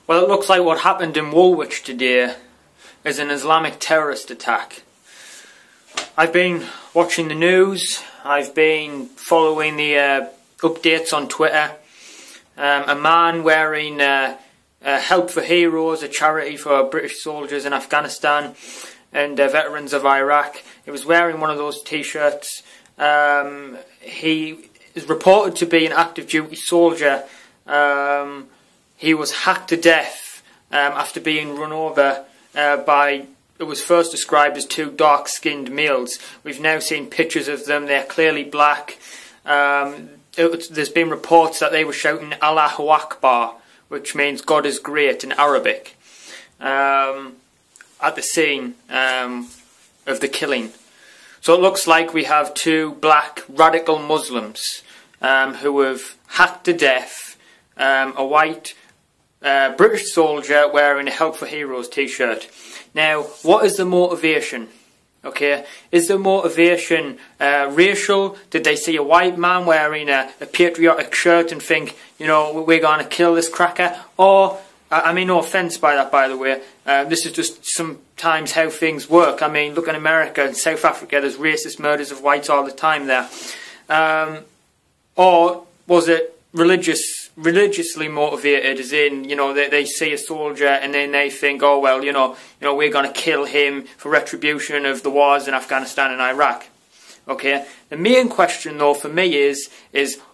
Well, it looks like what happened in Woolwich today is an Islamic terrorist attack. I've been watching the news, I've been following the updates on Twitter. A man wearing Help for Heroes, a charity for British soldiers in Afghanistan and veterans of Iraq. He was wearing one of those t-shirts. He is reported to be an active duty soldier. He was hacked to death after being run over by, it was first described as two dark-skinned males. We've now seen pictures of them. They're clearly black. There's been reports that they were shouting Allahu Akbar, which means God is great in Arabic, at the scene of the killing. So it looks like we have two black radical Muslims who have hacked to death a white British soldier wearing a Help for Heroes t-shirt. Now, what is the motivation? Okay, is the motivation racial? Did they see a white man wearing a patriotic shirt and think, you know, we're going to kill this cracker? Or, I mean, no offence by that, by the way, this is just sometimes how things work. I mean, look in America and South Africa, there's racist murders of whites all the time there. Or was it religiously motivated, as in, you know, they see a soldier and then they think, oh well, you know we're going to kill him for retribution of the wars in Afghanistan and Iraq. Okay, the main question though for me is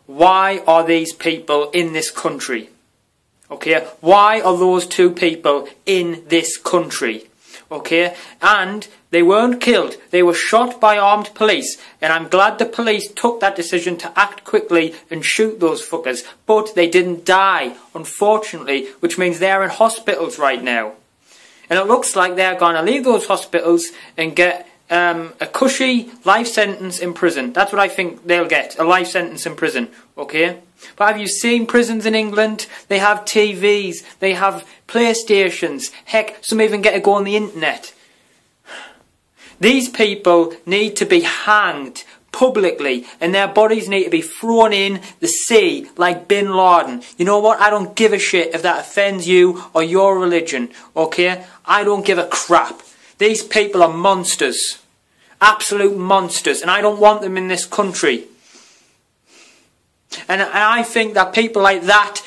why are these people in this country? Okay, why are those two people in this country? Okay, and they weren't killed, they were shot by armed police, and I'm glad the police took that decision to act quickly and shoot those fuckers, but they didn't die, unfortunately, which means they're in hospitals right now. And it looks like they're going to leave those hospitals and get a cushy life sentence in prison. That's what I think they'll get, a life sentence in prison, okay? But have you seen prisons in England? They have TVs, they have PlayStations, heck, some even get to go on the internet. These people need to be hanged publicly and their bodies need to be thrown in the sea like Bin Laden. You know what? I don't give a shit if that offends you or your religion, okay? I don't give a crap. These people are monsters. Absolute monsters. And I don't want them in this country. And I think that people like that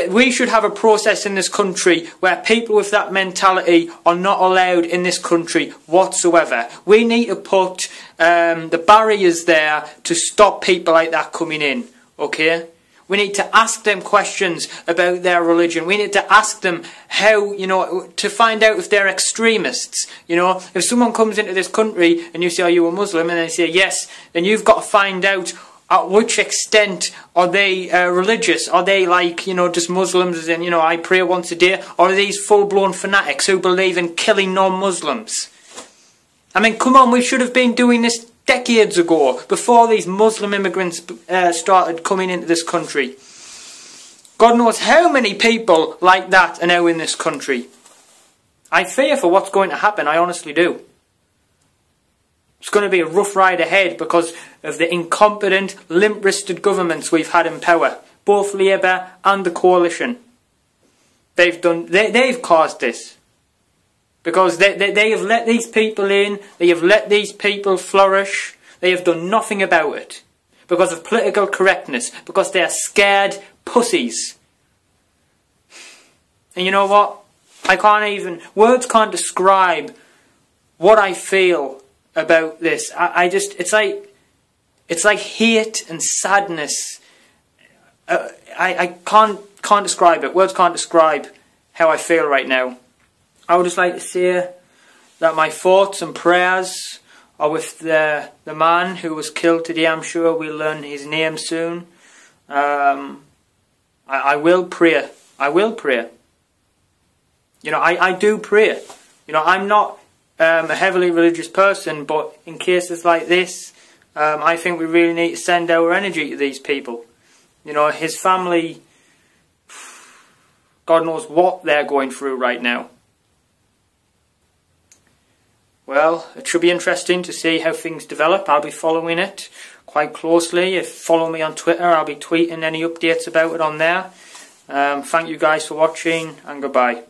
we should have a process in this country where people with that mentality are not allowed in this country whatsoever. We need to put the barriers there to stop people like that coming in, okay? We need to ask them questions about their religion. We need to ask them how, you know, to find out if they're extremists. You know, if someone comes into this country and you say, are you a Muslim? And they say, yes, then you've got to find out at which extent are they religious? Are they like, you know, just Muslims as in, you know, I pray once a day? Or are these full-blown fanatics who believe in killing non-Muslims? I mean, come on, we should have been doing this decades ago, before these Muslim immigrants started coming into this country. God knows how many people like that are now in this country. I fear for what's going to happen, I honestly do. It's going to be a rough ride ahead because of the incompetent, limp-wristed governments we've had in power. Both Labour and the coalition. They've caused this. Because they have let these people in, they have let these people flourish, they have done nothing about it. Because of political correctness, because they are scared pussies. And you know what? Words can't describe what I feel about this. It's like hate and sadness. I can't describe it. Words can't describe how I feel right now. I would just like to say that my thoughts and prayers are with the man who was killed today. I'm sure we'll learn his name soon. I will pray. I will pray. You know, I do pray. You know, I'm not a heavily religious person, but in cases like this, I think we really need to send our energy to these people. You know, his family, God knows what they're going through right now. Well, it should be interesting to see how things develop. I'll be following it quite closely. If you follow me on Twitter, I'll be tweeting any updates about it on there. Thank you guys for watching, and goodbye.